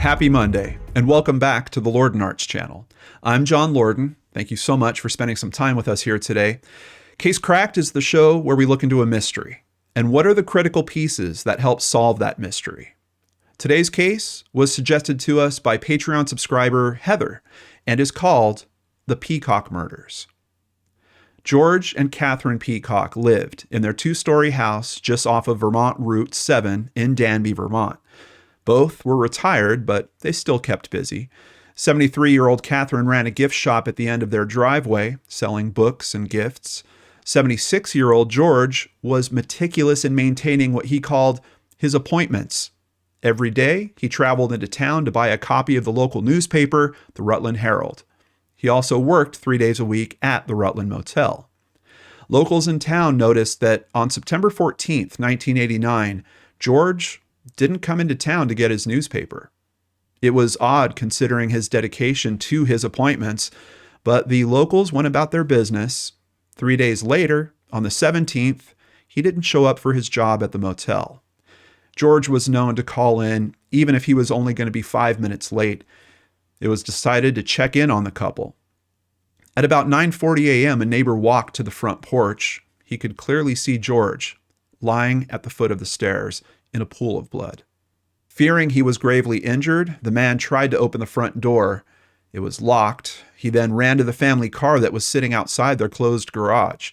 Happy Monday, and welcome back to the LordanArts channel. I'm John Lordan. Thank you so much for spending some time with us here today. Case Cracked is the show where we look into a mystery, and what are the critical pieces that help solve that mystery. Today's case was suggested to us by Patreon subscriber Heather, and is called The Peacock Murders. George and Catherine Peacock lived in their two-story house just off of Vermont Route 7 in Danby, Vermont. Both were retired, but they still kept busy. 73-year-old Catherine ran a gift shop at the end of their driveway, selling books and gifts. 76-year-old George was meticulous in maintaining what he called his appointments. Every day, he traveled into town to buy a copy of the local newspaper, the Rutland Herald. He also worked 3 days a week at the Rutland Motel. Locals in town noticed that on September 14th, 1989, George didn't come into town to get his newspaper. It was odd considering his dedication to his appointments, but the locals went about their business. 3 days later, on the 17th, he didn't show up for his job at the motel. George was known to call in even if he was only going to be 5 minutes late. It was decided to check in on the couple. At about 9:40 a.m., a neighbor walked to the front porch. He could clearly see George lying at the foot of the stairs in a pool of blood. Fearing he was gravely injured, the man tried to open the front door. It was locked. He then ran to the family car that was sitting outside their closed garage.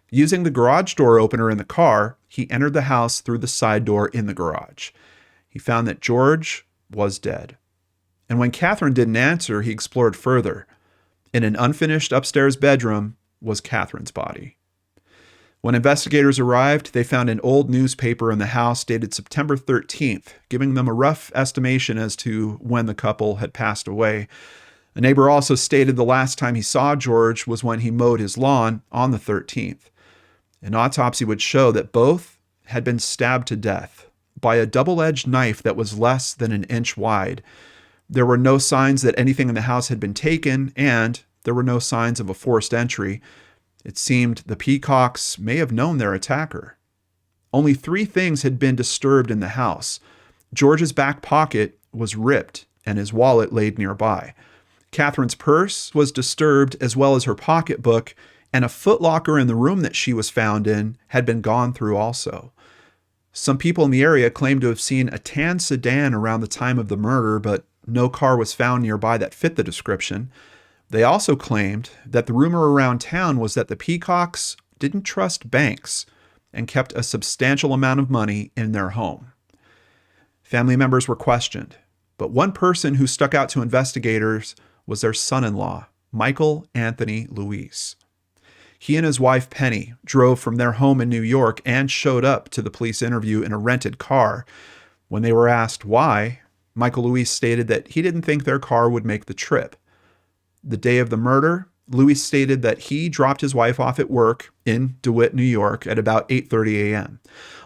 Using the garage door opener in the car, he entered the house through the side door in the garage. He found that George was dead. And when Catherine didn't answer, he explored further. In an unfinished upstairs bedroom was Catherine's body. When investigators arrived, they found an old newspaper in the house dated September 13th, giving them a rough estimation as to when the couple had passed away. A neighbor also stated the last time he saw George was when he mowed his lawn on the 13th. An autopsy would show that both had been stabbed to death by a double-edged knife that was less than an inch wide. There were no signs that anything in the house had been taken, and there were no signs of a forced entry. It seemed the Peacocks may have known their attacker. Only 3 things had been disturbed in the house. George's back pocket was ripped, and his wallet laid nearby. Catherine's purse was disturbed, as well as her pocketbook, and a footlocker in the room that she was found in had been gone through also. Some people in the area claimed to have seen a tan sedan around the time of the murder, but no car was found nearby that fit the description. They also claimed that the rumor around town was that the Peacocks didn't trust banks and kept a substantial amount of money in their home. Family members were questioned, but one person who stuck out to investigators was their son-in-law, Michael Anthony Luis. He and his wife Penny drove from their home in New York and showed up to the police interview in a rented car. When they were asked why, Michael Luis stated that he didn't think their car would make the trip. The day of the murder, Luis stated that he dropped his wife off at work in DeWitt, New York at about 8:30 a.m.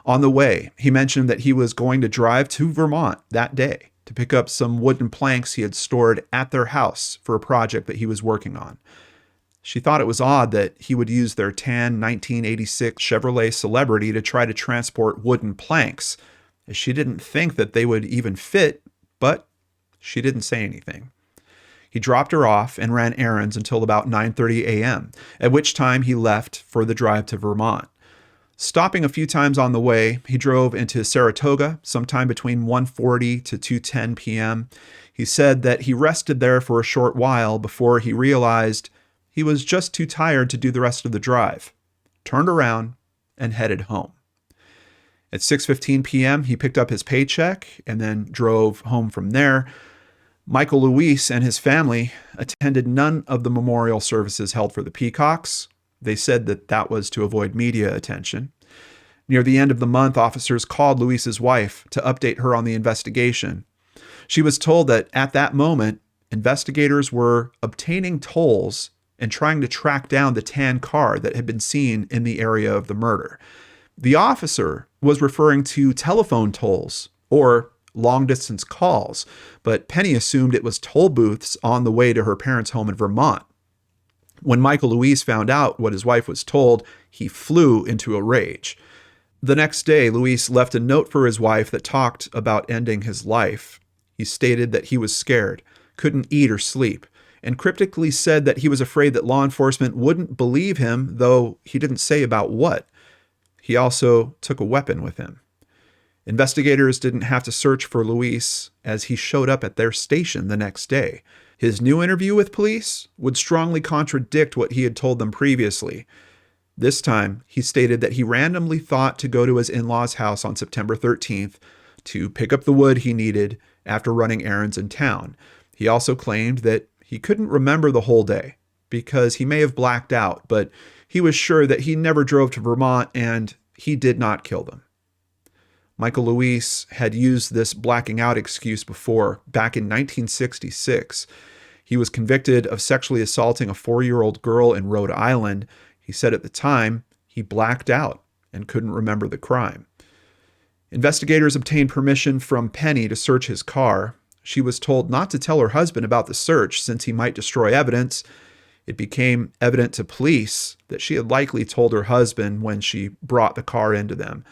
On the way, he mentioned that he was going to drive to Vermont that day to pick up some wooden planks he had stored at their house for a project that he was working on. She thought it was odd that he would use their tan 1986 Chevrolet Celebrity to try to transport wooden planks, as she didn't think that they would even fit, but she didn't say anything. He dropped her off and ran errands until about 9:30 a.m., at which time he left for the drive to Vermont. Stopping a few times on the way, he drove into Saratoga sometime between 1:40 to 2:10 p.m. He said that he rested there for a short while before he realized he was just too tired to do the rest of the drive, turned around, and headed home. At 6:15 p.m., he picked up his paycheck and then drove home from there. Michael Luis and his family attended none of the memorial services held for the Peacocks. They said that that was to avoid media attention. Near the end of the month, officers called Luis's wife to update her on the investigation. She was told that at that moment, investigators were obtaining tolls and trying to track down the tan car that had been seen in the area of the murder. The officer was referring to telephone tolls or long-distance calls, but Penny assumed it was toll booths on the way to her parents' home in Vermont. When Michael Luis found out what his wife was told, he flew into a rage. The next day, Luis left a note for his wife that talked about ending his life. He stated that he was scared, couldn't eat or sleep, and cryptically said that he was afraid that law enforcement wouldn't believe him, though he didn't say about what. He also took a weapon with him. Investigators didn't have to search for Luis as he showed up at their station the next day. His new interview with police would strongly contradict what he had told them previously. This time, he stated that he randomly thought to go to his in-laws' house on September 13th to pick up the wood he needed after running errands in town. He also claimed that he couldn't remember the whole day because he may have blacked out, but he was sure that he never drove to Vermont and he did not kill them. Michael Luis had used this blacking out excuse before, back in 1966. He was convicted of sexually assaulting a 4-year-old girl in Rhode Island. He said at the time he blacked out and couldn't remember the crime. Investigators obtained permission from Penny to search his car. She was told not to tell her husband about the search since he might destroy evidence. It became evident to police that she had likely told her husband when she brought the car into them.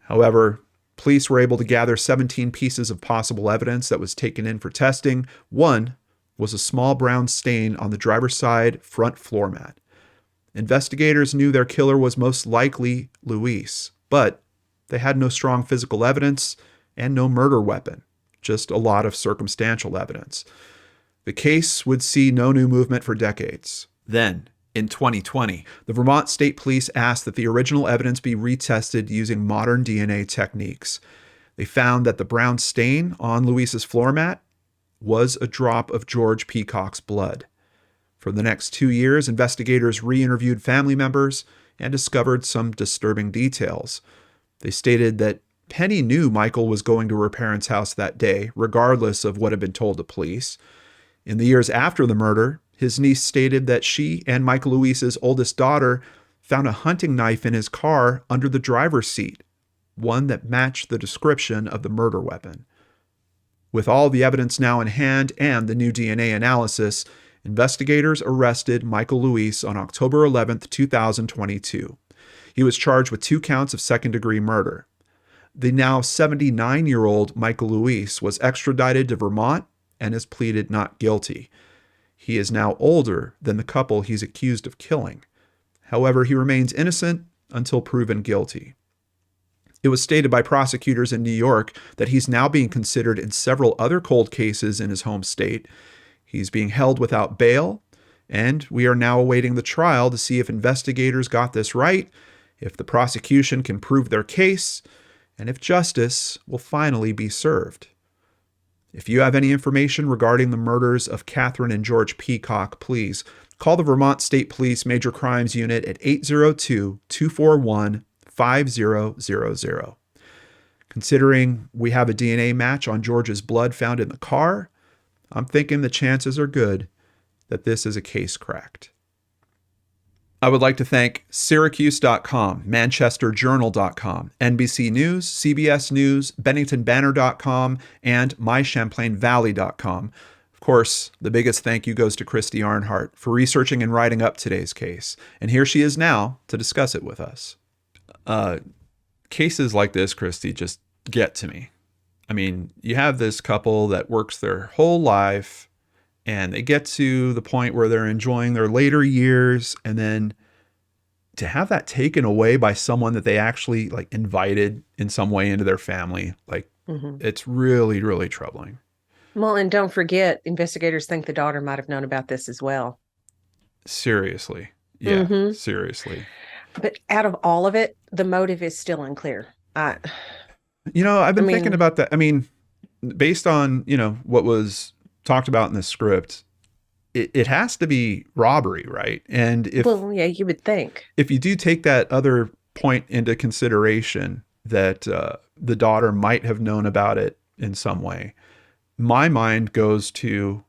However, police were able to gather 17 pieces of possible evidence that was taken in for testing. One was a small brown stain on the driver's side front floor mat. Investigators knew their killer was most likely Luis, but they had no strong physical evidence and no murder weapon, just a lot of circumstantial evidence. The case would see no new movement for decades. Then, in 2020, the Vermont State Police asked that the original evidence be retested using modern DNA techniques. They found that the brown stain on Luis's floor mat was a drop of George Peacock's blood. For the next 2 years, investigators re-interviewed family members and discovered some disturbing details. They stated that Penny knew Michael was going to her parents' house that day, regardless of what had been told to police. In the years after the murder, his niece stated that she and Michael Luis's oldest daughter found a hunting knife in his car under the driver's seat, one that matched the description of the murder weapon. With all the evidence now in hand and the new DNA analysis, investigators arrested Michael Luis on October 11, 2022. He was charged with 2 counts of second-degree murder. The now 79-year-old Michael Luis was extradited to Vermont and has pleaded not guilty. He is now older than the couple he's accused of killing. However, he remains innocent until proven guilty. It was stated by prosecutors in New York that he's now being considered in several other cold cases in his home state. He's being held without bail, and we are now awaiting the trial to see if investigators got this right, if the prosecution can prove their case, and if justice will finally be served. If you have any information regarding the murders of Catherine and George Peacock, please call the Vermont State Police Major Crimes Unit at 802-241-5000. Considering we have a DNA match on George's blood found in the car, I'm thinking the chances are good that this is a case cracked. I would like to thank Syracuse.com, ManchesterJournal.com, NBC News, CBS News, BenningtonBanner.com, and MyChamplainValley.com. Of course, the biggest thank you goes to Christy Arnhart for researching and writing up today's case. And here she is now to discuss it with us. Cases like this, Christy, just get to me. I mean, you have this couple that works their whole life, and they get to the point where they're enjoying their later years, and then to have that taken away by someone that they actually like invited in some way into their family, it's really, really troubling. Well, and don't forget, investigators think the daughter might have known about this as well. Seriously. Yeah, seriously. But out of all of it, the motive is still unclear. I've been thinking about that. I mean, based on, what was talked about in the script, it has to be robbery, right? And you would think. If you do take that other point into consideration, that the daughter might have known about it in some way, my mind goes to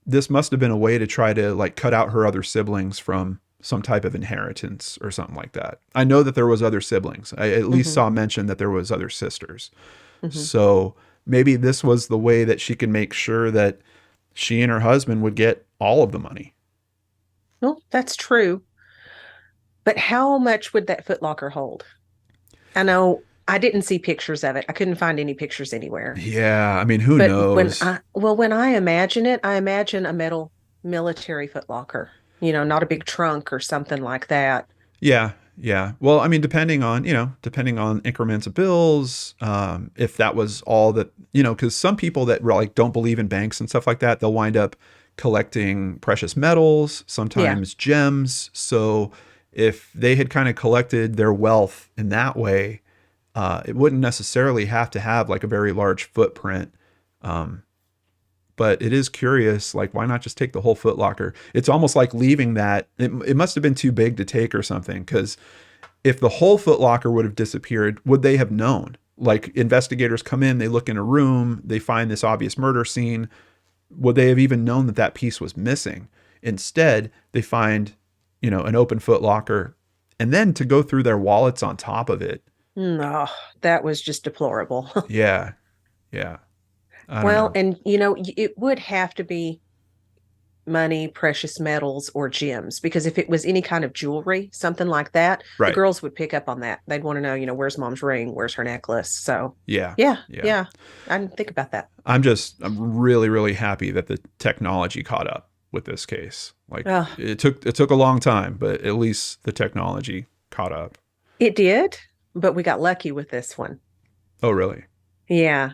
this must have been a way to try to cut out her other siblings from some type of inheritance or something like that. I know that there was other siblings. I at least saw mention that there was other sisters. So maybe this was the way that she could make sure that she and her husband would get all of the money. Well, that's true. But how much would that footlocker hold? I know I didn't see pictures of it. I couldn't find any pictures anywhere. Yeah, I mean, who But knows? when I imagine it, I imagine a metal military footlocker, not a big trunk or something like that. Yeah, yeah. Well, I mean, depending on increments of bills, if that was all that, because some people that like don't believe in banks and stuff like that, they'll wind up collecting precious metals, Yeah. sometimes gems. So if they had kind of collected their wealth in that way, it wouldn't necessarily have to have like a very large footprint. But it is curious, like, why not just take the whole Foot Locker? It's almost like leaving that. It must have been too big to take or something, because if the whole Foot Locker would have disappeared, would they have known? Like, investigators come in, they look in a room, they find this obvious murder scene. Would they have even known that that piece was missing? Instead, they find, an open Foot Locker, and then to go through their wallets on top of it. No, that was just deplorable. Yeah, yeah. I don't Well, know. and it would have to be money, precious metals, or gems, because if it was any kind of jewelry, something like that, the Right. girls would pick up on that. They'd want to know, where's mom's ring? Where's her necklace? So, Yeah, yeah, yeah. yeah. I didn't think about that. I'm really, really happy that the technology caught up with this case. Like, Oh, it took a long time, but at least the technology caught up. it did, but we got lucky with this one. Oh, really? Yeah.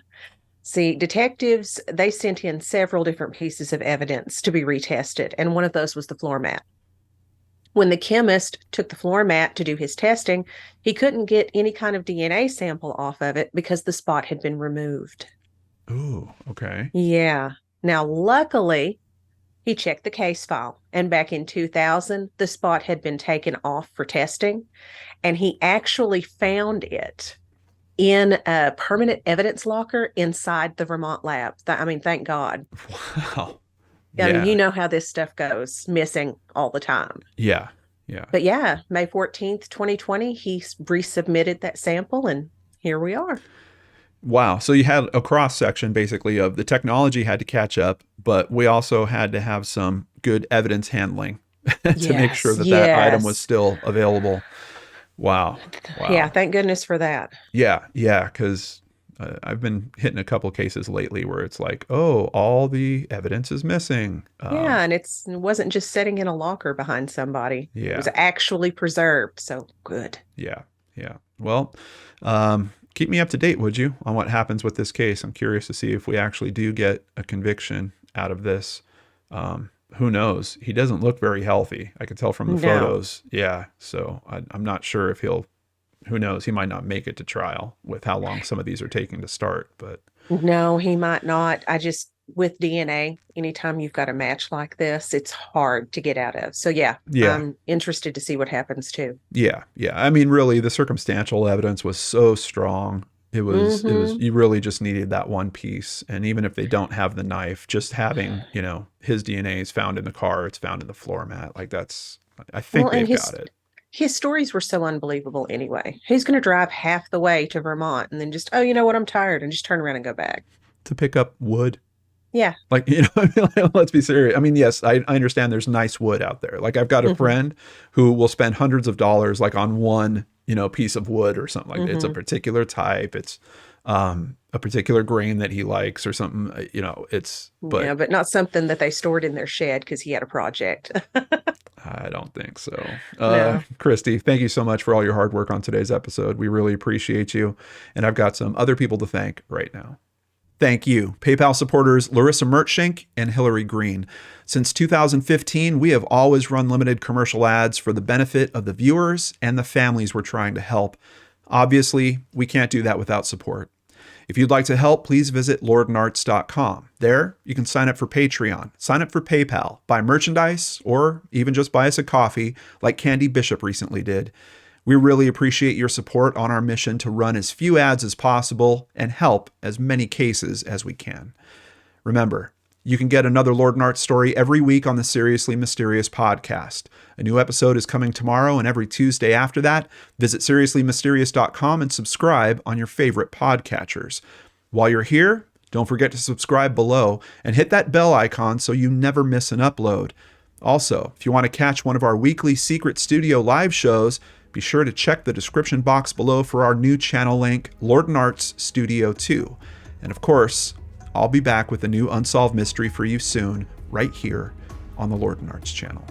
See, detectives, they sent in several different pieces of evidence to be retested, and one of those was the floor mat. When the chemist took the floor mat to do his testing, he couldn't get any kind of DNA sample off of it because the spot had been removed. Ooh, okay. Yeah. Now, luckily, he checked the case file, and back in 2000, the spot had been taken off for testing, and he actually found it in a permanent evidence locker inside the Vermont lab. I mean, thank God. Wow. I mean, Yeah. how this stuff goes, missing all the time. Yeah. Yeah. But yeah, May 14th, 2020, he resubmitted that sample, and here we are. Wow. So you had a cross section basically of the technology had to catch up, but we also had to have some good evidence handling to make sure that that item was still available. Wow. Wow. Yeah, thank goodness for that. Yeah. Yeah. Because I've been hitting a couple cases lately where it's like, oh, all the evidence is missing. Yeah, and it wasn't just sitting in a locker behind somebody. Yeah. It was actually preserved. So good. Yeah. Yeah. Well, keep me up to date, would you, on what happens with this case? I'm curious to see if we actually do get a conviction out of this. Who knows? He doesn't look very healthy. I could tell from the photos. Yeah. So I'm not sure if who knows? He might not make it to trial with how long some of these are taking to start, but. No, he might not. With DNA, anytime you've got a match like this, it's hard to get out of. So yeah, I'm interested to see what happens too. Yeah. Yeah. I mean, really, the circumstantial evidence was so strong. It was, you really just needed that one piece. And even if they don't have the knife, just having, his DNA is found in the car, it's found in the floor mat. Like I think they've got it. His stories were so unbelievable anyway. Who's going to drive half the way to Vermont and then just, oh, you know what, I'm tired, and just turn around and go back? To pick up wood. Yeah. Like, let's be serious. I mean, yes, I understand there's nice wood out there. Like, I've got a friend who will spend hundreds of dollars like on one, piece of wood or something like that. It's a particular type. It's a particular grain that he likes or something, but not something that they stored in their shed because he had a project. I don't think so. No. Christy, thank you so much for all your hard work on today's episode. We really appreciate you. And I've got some other people to thank right now. Thank you, PayPal supporters Larissa Mertschink and Hillary Green. Since 2015, we have always run limited commercial ads for the benefit of the viewers and the families we're trying to help. Obviously, we can't do that without support. If you'd like to help, please visit LordanArts.com. There, you can sign up for Patreon, sign up for PayPal, buy merchandise, or even just buy us a coffee like Candy Bishop recently did. We really appreciate your support on our mission to run as few ads as possible and help as many cases as we can. Remember, you can get another LordanArts story every week on the Seriously Mysterious podcast. A new episode is coming tomorrow, and every Tuesday after that, visit SeriouslyMysterious.com and subscribe on your favorite podcatchers. While you're here, don't forget to subscribe below and hit that bell icon so you never miss an upload. Also, if you want to catch one of our weekly Secret Studio live shows, Be sure to check the description box below for our new channel link, LordanArts Studio 2. And of course, I'll be back with a new unsolved mystery for you soon, right here on the LordanArts channel.